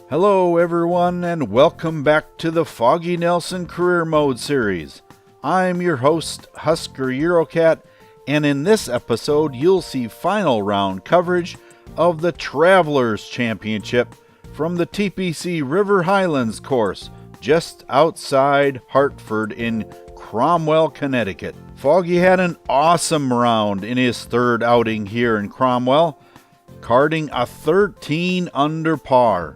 Hello everyone and welcome back to the Foggy Nelson Career Mode series. I'm your host, Husker Eurocat, and in this episode you'll see final round coverage of the Travelers Championship from the TPC River Highlands course just outside Hartford in Cromwell, Connecticut. Foggy had an awesome round in his third outing here in Cromwell, carding a 13 under par.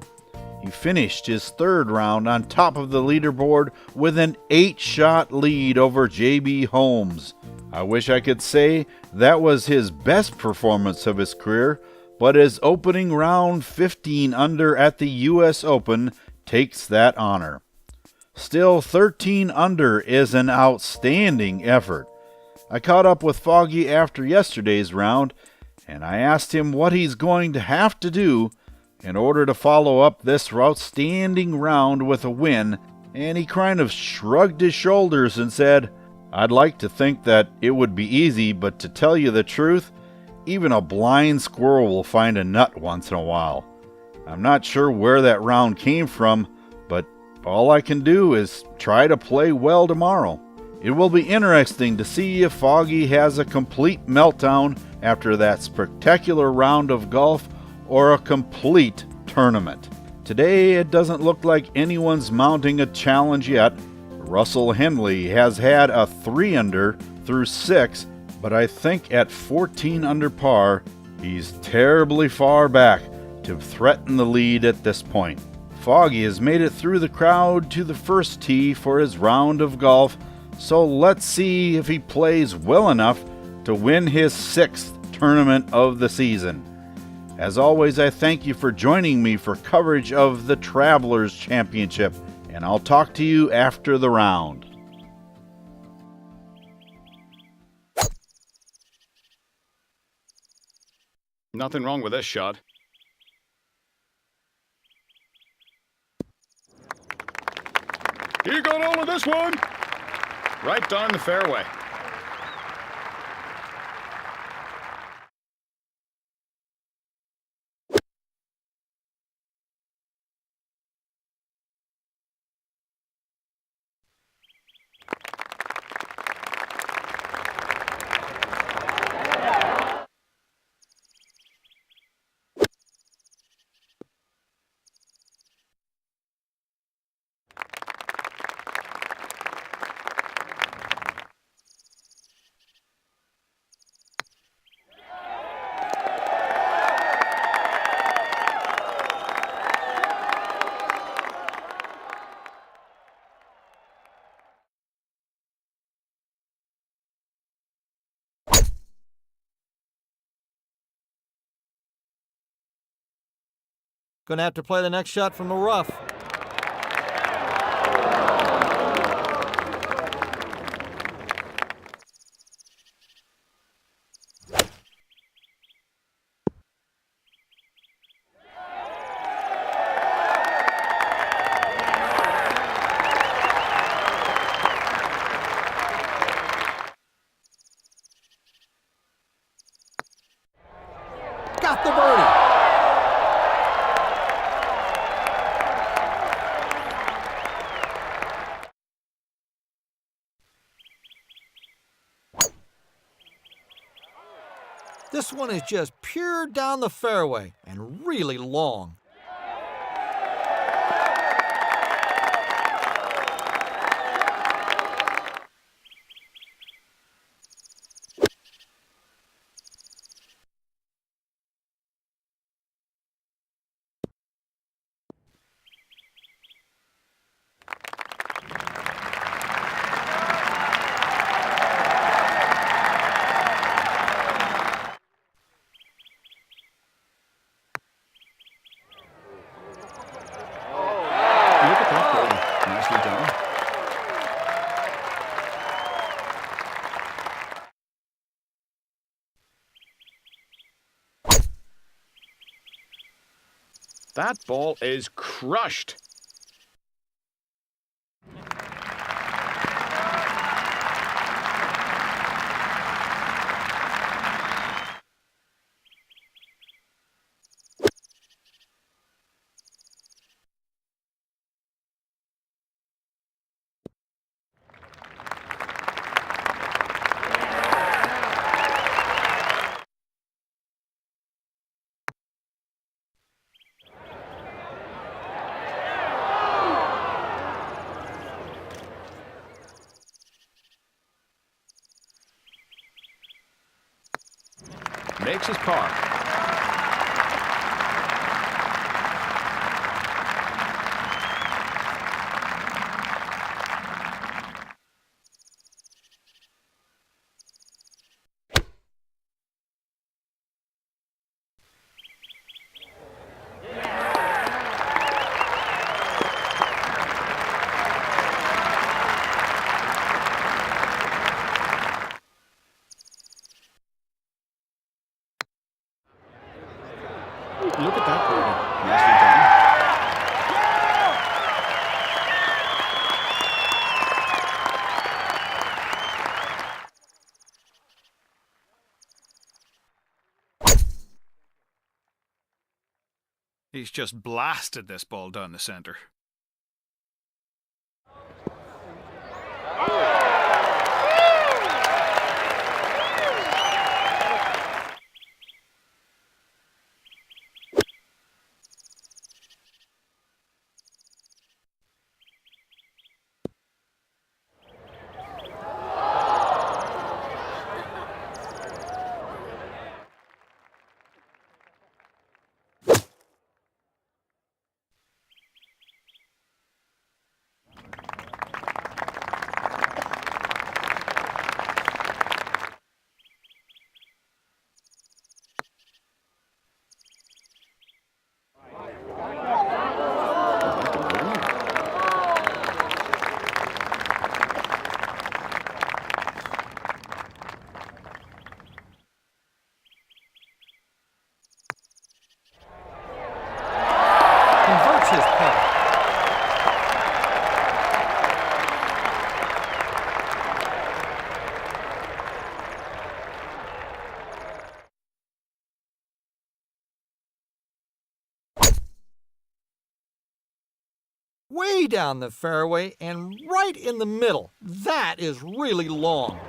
He finished his third round on top of the leaderboard with an 8-shot lead over JB Holmes. I wish I could say that was his best performance of his career, but his opening round 15 under at the US Open takes that honor. Still, 13 under is an outstanding effort. I caught up with Foggy after yesterday's round, and I asked him what he's going to have to do in order to follow up this outstanding round with a win, and he kind of shrugged his shoulders and said, "I'd like to think that it would be easy, but to tell you the truth, even a blind squirrel will find a nut once in a while. I'm not sure where that round came from, but all I can do is try to play well tomorrow." It will be interesting to see if Foggy has a complete meltdown after that spectacular round of golf or a complete tournament. Today, it doesn't look like anyone's mounting a challenge yet. Russell Henley has had a 3 under through 6, but I think at 14 under par, he's terribly far back to threaten the lead at this point. Foggy has made it through the crowd to the first tee for his round of golf, so let's see if he plays well enough to win his 6th tournament of the season. As always, I thank you for joining me for coverage of the Travelers Championship, and I'll talk to you after the round. Nothing wrong with this shot. He got all of this one! Right down the fairway. Gonna have to play the next shot from the rough. Got the birdie. This one is just pure down the fairway and really long. Look at that birdie. Nicely done. That ball is crushed. makes his par. Look at that birdie. Nicely done. He's just blasted this ball down the center. Converts his putt. Way down the fairway and right in the middle. That is really long.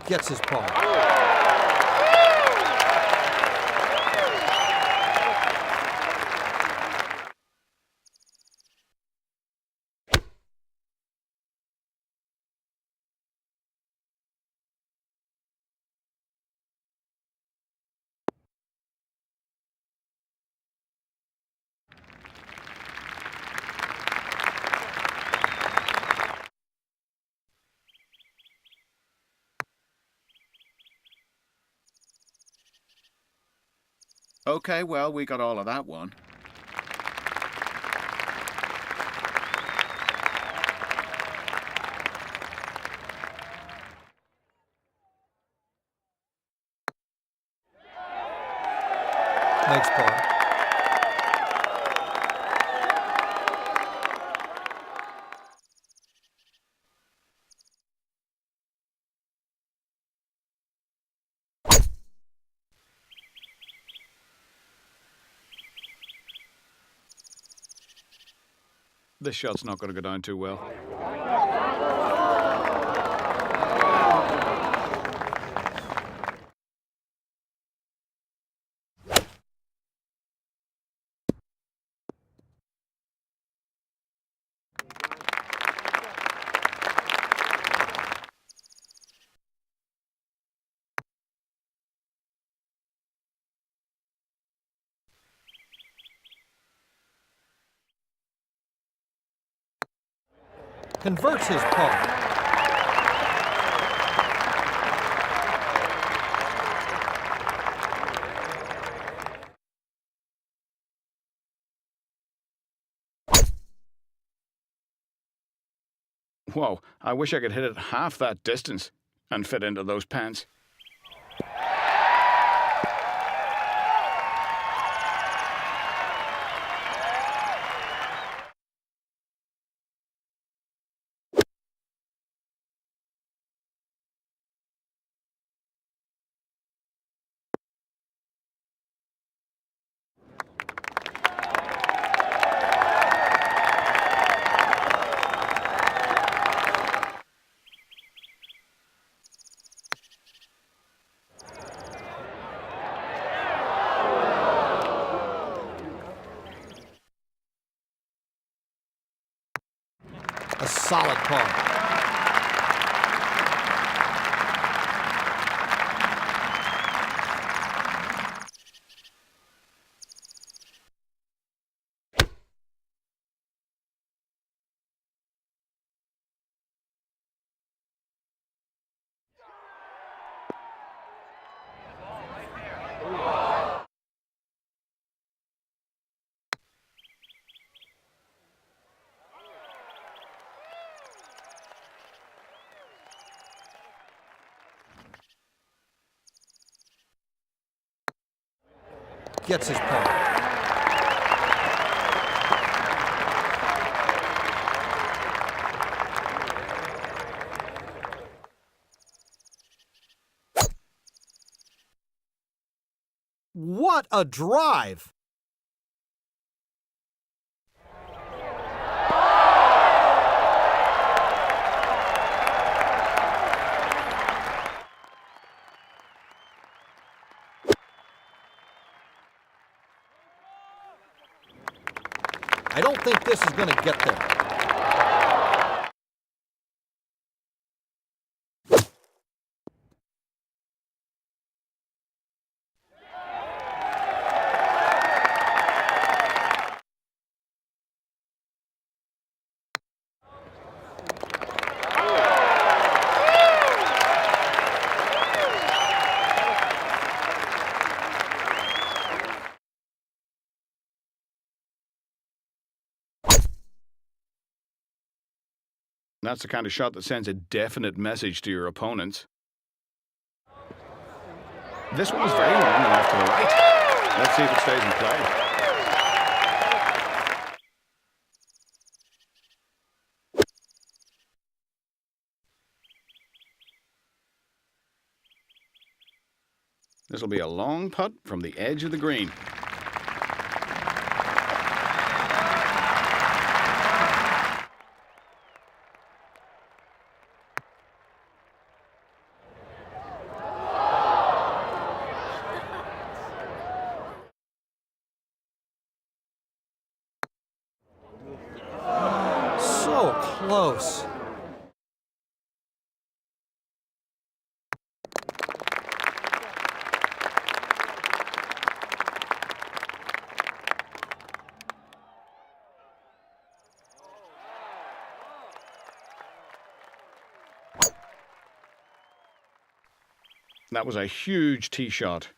Gets his par. Okay, well, we got all of that one. Makes par. This shot's not going to go down too well. Converts his par. Whoa, I wish I could hit it half that distance and fit into those pants. A solid par. Gets his par. What a drive! I don't think this is going to get there. That's the kind of shot that sends a definite message to your opponents. This one is very long and off to the right. Let's see if it stays in play. This will be a long putt from the edge of the green. So close. That was a huge tee shot.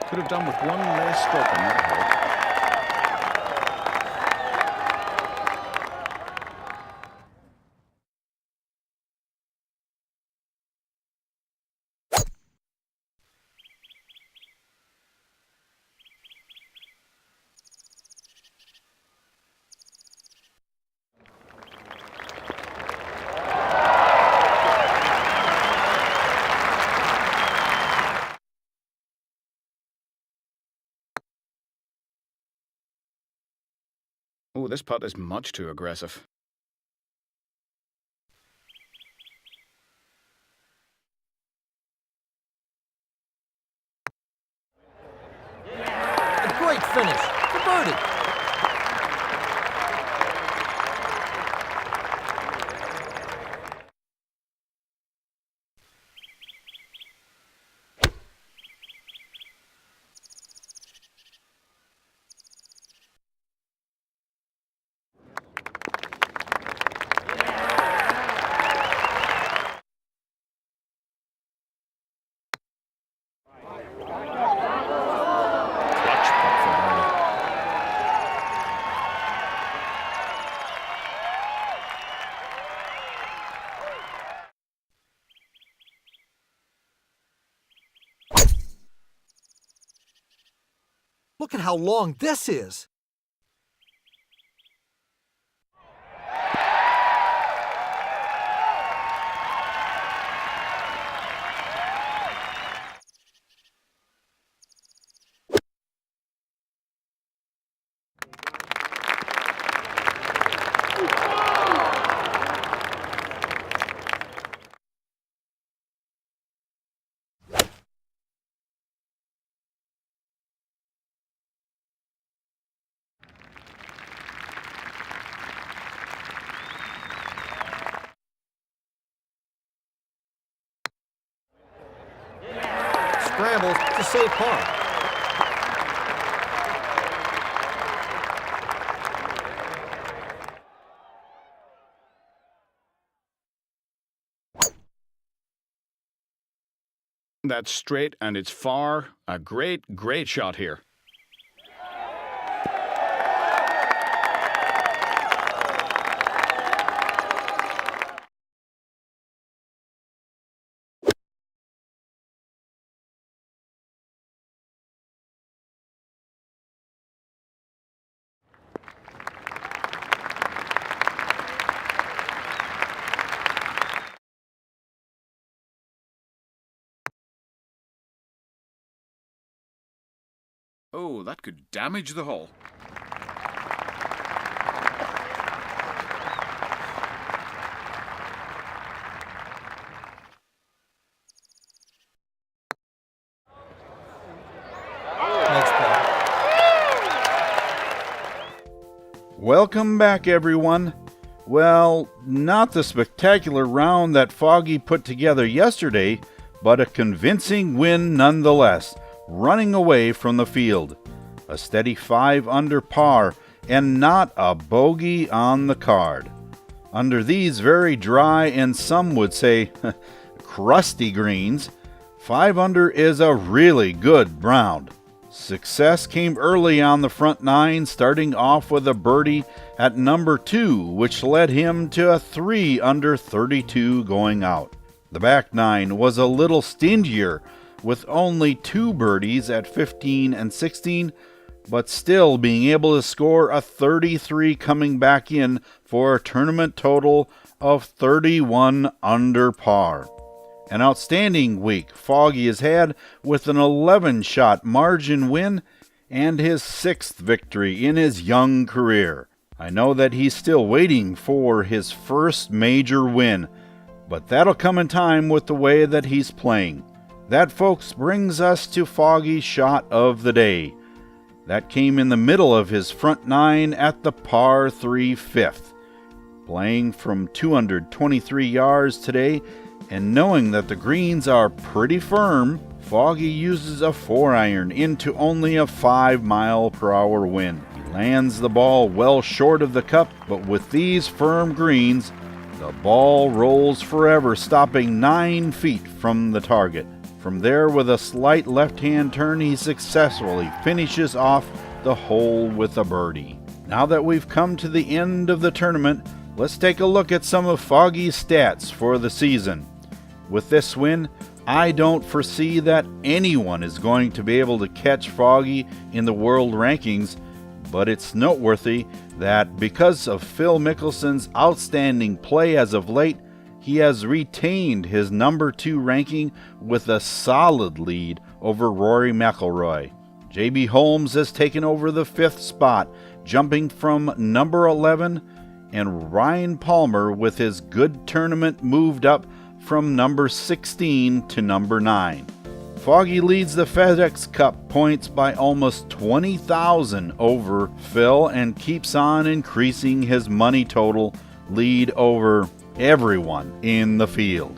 Could have done with one less stroke on that hole. Oh, this putt is much too aggressive. A great finish. The birdie. Clutch putt for birdie. how long this is. Scrambles to save par. That's straight and it's far. A great, great shot here. Oh, that could damage the hull. Next play. Welcome back, everyone. Well, not the spectacular round that Foggy put together yesterday, but a convincing win nonetheless, running away from the field. A steady 5 under par, and not a bogey on the card. Under these very dry and some would say crusty greens, 5 under is a really good round. Success came early on the front 9, starting off with a birdie at number 2, which led him to a 3 under 32 going out. The back 9 was a little stingier, with only 2 birdies at 15 and 16, but still being able to score a 33 coming back in for a tournament total of 31 under par. An outstanding week Foggy has had with an 11-shot margin win and his 6th victory in his young career. I know that he's still waiting for his first major win, but that'll come in time with the way that he's playing. That, folks, brings us to Foggy's shot of the day. That came in the middle of his front 9 at the par 3 fifth. Playing from 223 yards today, and knowing that the greens are pretty firm, Foggy uses a 4-iron into only a 5-mile-per-hour wind. He lands the ball well short of the cup, but with these firm greens, the ball rolls forever, stopping 9 feet from the target. From there, with a slight left-hand turn, he successfully finishes off the hole with a birdie. Now that we've come to the end of the tournament, let's take a look at some of Foggy's stats for the season. With this win, I don't foresee that anyone is going to be able to catch Foggy in the world rankings, but it's noteworthy that because of Phil Mickelson's outstanding play as of late, he has retained his number 2 ranking with a solid lead over Rory McIlroy. J.B. Holmes has taken over the 5th spot, jumping from number 11, and Ryan Palmer with his good tournament moved up from number 16 to number 9. Foggy leads the FedEx Cup points by almost 20,000 over Phil and keeps on increasing his money total lead over everyone in the field.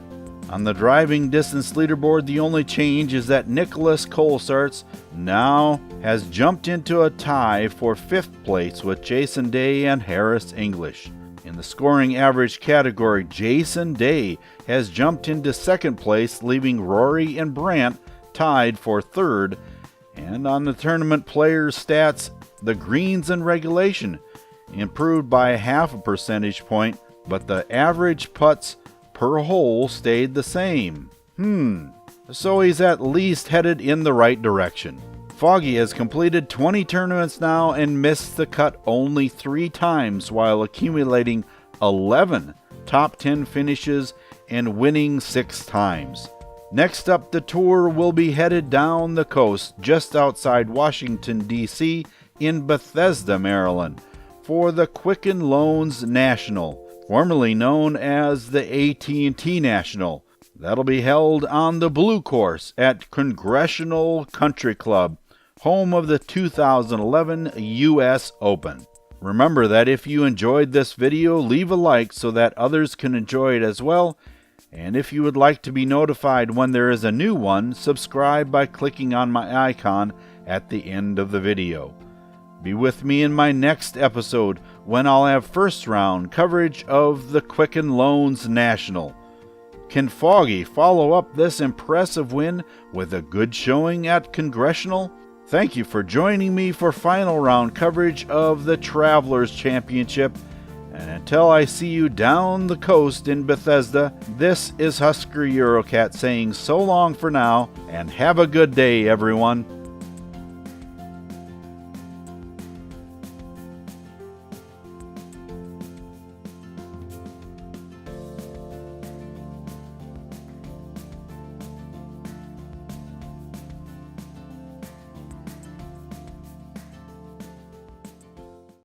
On the driving distance leaderboard, the only change is that Nicholas Colsaerts now has jumped into a tie for 5th place with Jason Day and Harris English. In the scoring average category, Jason Day has jumped into 2nd place, leaving Rory and Brandt tied for 3rd. And on the tournament players' stats, the greens in regulation improved by 0.5 percentage point, but the average putts per hole stayed the same. So he's at least headed in the right direction. Foggy has completed 20 tournaments now and missed the cut only 3 times while accumulating 11 top 10 finishes and winning 6 times. Next up, the tour will be headed down the coast just outside Washington, D.C. in Bethesda, Maryland for the Quicken Loans National, formerly known as the AT&T National. That'll be held on the Blue Course at Congressional Country Club, home of the 2011 U.S. Open. Remember that if you enjoyed this video, leave a like so that others can enjoy it as well. And if you would like to be notified when there is a new one, subscribe by clicking on my icon at the end of the video. Be with me in my next episode when I'll have first round coverage of the Quicken Loans National. Can Foggy follow up this impressive win with a good showing at Congressional? Thank you for joining me for final round coverage of the Travelers Championship. And until I see you down the coast in Bethesda, this is Husker Eurocat saying so long for now, and have a good day, everyone.